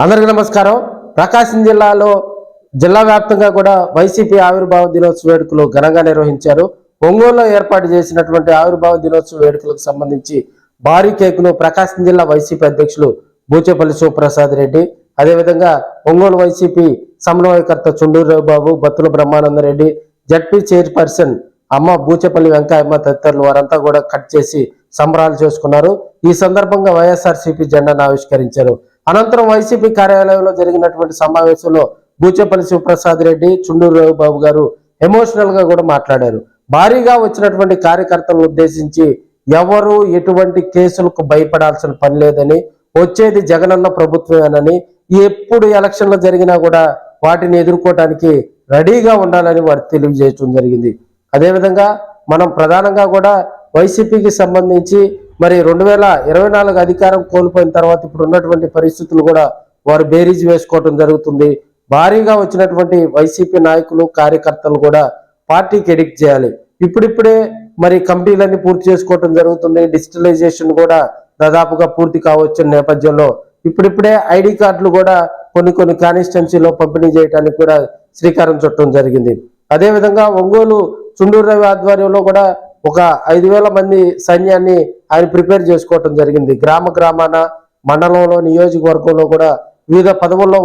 అందరికీ నమస్కారం. ప్రకాశం జిల్లాలో జిల్లా వ్యాప్తంగా కూడా వైసీపీ ఆవిర్భావ దినోత్సవ వేడుకలు ఘనంగా నిర్వహించారు. ఒంగోలులో ఏర్పాటు చేసినటువంటి ఆవిర్భావ దినోత్సవ వేడుకలకు సంబంధించి భారీ కేకును ప్రకాశం జిల్లా వైసీపీ అధ్యక్షులు బూచేపల్లి శివప్రసాద్ రెడ్డి, అదేవిధంగా ఒంగోలు వైసీపీ సమన్వయకర్త చుండూరు రవిబాబు, బత్తుల బ్రహ్మానందరెడ్డి, జడ్పీ చైర్పర్సన్ అమ్మ బూచేపల్లి వెంకయ్యమ్మ తదితరులు వారంతా కూడా కట్ చేసి సంబరాలు చేసుకున్నారు. ఈ సందర్భంగా వైఎస్ఆర్సీపీ జెండాను ఆవిష్కరించారు. అనంతరం వైసీపీ కార్యాలయంలో జరిగినటువంటి సమావేశంలో బూచేపల్లి శివప్రసాద్ రెడ్డి, చుండూరు రవిబాబు గారు ఎమోషనల్ గా కూడా మాట్లాడారు. భారీగా వచ్చినటువంటి కార్యకర్తలను ఉద్దేశించి ఎవరు ఎటువంటి కేసులకు భయపడాల్సిన పని లేదని, వచ్చేది జగనన్న ప్రభుత్వమేనని, ఎప్పుడు ఎలక్షన్లు జరిగినా కూడా వాటిని ఎదుర్కోవటానికి రెడీగా ఉండాలని వారు తెలియజేయడం జరిగింది. అదేవిధంగా మనం ప్రధానంగా కూడా వైసీపీకి సంబంధించి మరి 2024 అధికారం కోల్పోయిన తర్వాత ఇప్పుడు ఉన్నటువంటి పరిస్థితులు కూడా వారు బేరీజ్ వేసుకోవటం జరుగుతుంది. భారీగా వచ్చినటువంటి వైసీపీ నాయకులు కార్యకర్తలు కూడా పార్టీకి ఎడిక్ట్ చేయాలి. ఇప్పుడిప్పుడే మరి కమిటీలన్నీ పూర్తి చేసుకోవటం జరుగుతుంది. డిజిటలైజేషన్ కూడా దాదాపుగా పూర్తి కావచ్చిన నేపథ్యంలో ఇప్పుడిప్పుడే ఐడి కార్డులు కూడా కొన్ని కాన్స్టిట్యున్సీలో పంపిణీ చేయడానికి కూడా శ్రీకారం చుట్టడం జరిగింది. అదేవిధంగా ఒంగోలు చుండూరు రవి ఆధ్వర్యంలో కూడా ఒక 5,000 మంది సైన్యాన్ని ఆయన ప్రిపేర్ చేసుకోవటం జరిగింది. గ్రామాన మండలంలో నియోజకవర్గంలో కూడా వివిధ పదవుల్లో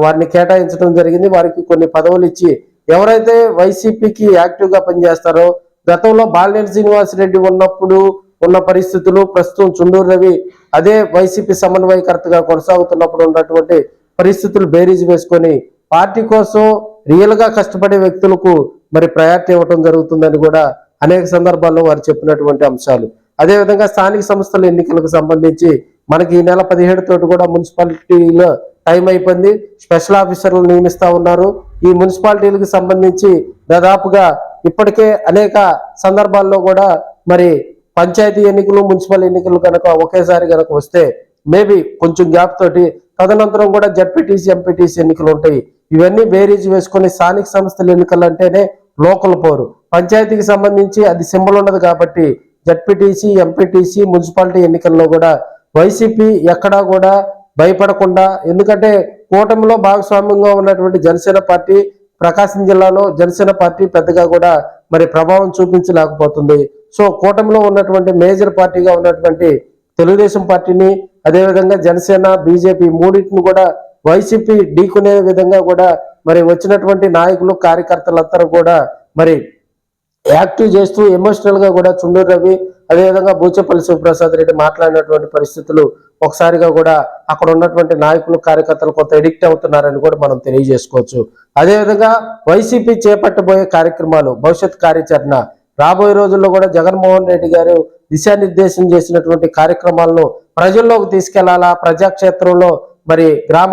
వారిని కేటాయించడం జరిగింది. వారికి కొన్ని పదవులు ఇచ్చి ఎవరైతే వైసీపీకి యాక్టివ్గా పనిచేస్తారో, గతంలో బాలినేని శ్రీనివాసరెడ్డి ఉన్నప్పుడు ఉన్న పరిస్థితులు, ప్రస్తుతం చుండూరు రవి అదే వైసీపీ సమన్వయకర్తగా కొనసాగుతున్నప్పుడు ఉన్నటువంటి పరిస్థితులు బేరీజ్ వేసుకొని పార్టీ కోసం రియల్ గా కష్టపడే వ్యక్తులకు మరి ప్రయారిటీ ఇవ్వటం జరుగుతుందని కూడా అనేక సందర్భాల్లో వారు చెప్పినటువంటి అంశాలు. అదేవిధంగా స్థానిక సంస్థల ఎన్నికలకు సంబంధించి మనకి ఈ నెల 17 తోటి కూడా మున్సిపాలిటీలో టైం అయిపోయింది. స్పెషల్ ఆఫీసర్లు నియమిస్తా ఉన్నారు. ఈ మున్సిపాలిటీలకు సంబంధించి దాదాపుగా ఇప్పటికే అనేక సందర్భాల్లో కూడా మరి పంచాయతీ ఎన్నికలు, మున్సిపల్ ఎన్నికలు కనుక ఒకేసారి కనుక వస్తే మేబీ కొంచెం గ్యాప్ తోటి తదనంతరం కూడా జడ్పీటీసీ, ఎంపీటీసీ ఎన్నికలు ఉంటాయి. ఇవన్నీ బేరీజ్ వేసుకొని స్థానిక సంస్థల ఎన్నికలు అంటేనే లోకల్ పోరు, పంచాయతీకి సంబంధించి అది సింబల్ ఉండదు కాబట్టి జడ్పీటీసీ, ఎంపీటీసీ, మున్సిపాలిటీ ఎన్నికల్లో కూడా వైసీపీ ఎక్కడా కూడా భయపడకుండా, ఎందుకంటే కూటమిలో భాగస్వామ్యంగా ఉన్నటువంటి జనసేన పార్టీ, ప్రకాశం జిల్లాలో జనసేన పార్టీ పెద్దగా కూడా మరి ప్రభావం చూపించలేకపోతుంది. సో కూటమిలో ఉన్నటువంటి మేజర్ పార్టీగా ఉన్నటువంటి తెలుగుదేశం పార్టీని, అదేవిధంగా జనసేన, బీజేపీ మూడింటిని కూడా వైసీపీ ఢీకునే విధంగా కూడా మరి వచ్చినటువంటి నాయకులు, కార్యకర్తలందరూ కూడా మరి యాక్టివ్ చేస్తూ ఎమోషనల్ గా కూడా చుండూరు రవి, అదేవిధంగా బూచేపల్లి శివప్రసాద్ రెడ్డి మాట్లాడినటువంటి పరిస్థితులు ఒకసారిగా కూడా అక్కడ ఉన్నటువంటి నాయకులు, కార్యకర్తలు కొంత ఎడిక్ట్ అవుతున్నారని కూడా మనం తెలియజేసుకోవచ్చు. అదేవిధంగా వైసీపీ చేపట్టబోయే కార్యక్రమాలు, భవిష్యత్ కార్యాచరణ రాబోయే రోజుల్లో కూడా జగన్మోహన్ రెడ్డి గారు దిశానిర్దేశం చేసినటువంటి కార్యక్రమాలను ప్రజల్లోకి తీసుకెళ్లాలా, ప్రజాక్షేత్రంలో మరి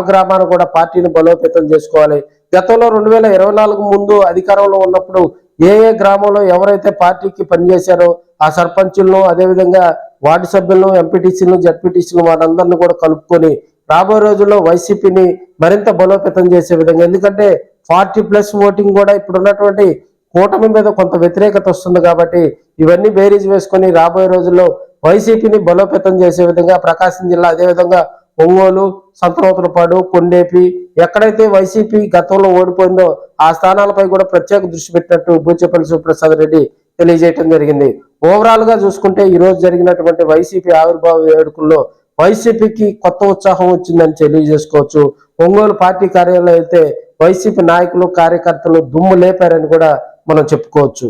గ్రామాన్ని కూడా పార్టీని బలోపేతం చేసుకోవాలి. గతంలో 2024 ముందు అధికారంలో ఉన్నప్పుడు ఏ గ్రామంలో ఎవరైతే పార్టీకి పనిచేశారో ఆ సర్పంచులను, అదేవిధంగా వార్డు సభ్యులను, ఎంపీటీసీలను, జడ్పీటీసీలను వారందరినీ కూడా కలుపుకొని రాబోయే రోజుల్లో వైసీపీని మరింత బలోపేతం చేసే విధంగా, ఎందుకంటే 40+ ఓటింగ్ కూడా ఇప్పుడు ఉన్నటువంటి కూటమి మీద కొంత వ్యతిరేకత వస్తుంది కాబట్టి ఇవన్నీ బేరీజ్ వేసుకొని రాబోయే రోజుల్లో వైసీపీని బలోపేతం చేసే విధంగా ప్రకాశం జిల్లా, అదేవిధంగా ఒంగోలు, సంతనూతలపాడు, కొండేపి ఎక్కడైతే వైసీపీ గతంలో ఓడిపోయిందో ఆ స్థానాలపై కూడా ప్రత్యేక దృష్టి పెట్టినట్టు బూచేపల్లి శివప్రసాద్ రెడ్డి తెలియజేయడం జరిగింది. ఓవరాల్ గా చూసుకుంటే ఈ రోజు జరిగినటువంటి వైసీపీ ఆవిర్భావ వేడుకల్లో వైసీపీకి కొత్త ఉత్సాహం వచ్చిందని తెలియజేసుకోవచ్చు. ఒంగోలు పార్టీ కార్యాలయం అయితే వైసీపీ నాయకులు, కార్యకర్తలు దుమ్ము లేపారని కూడా మనం చెప్పుకోవచ్చు.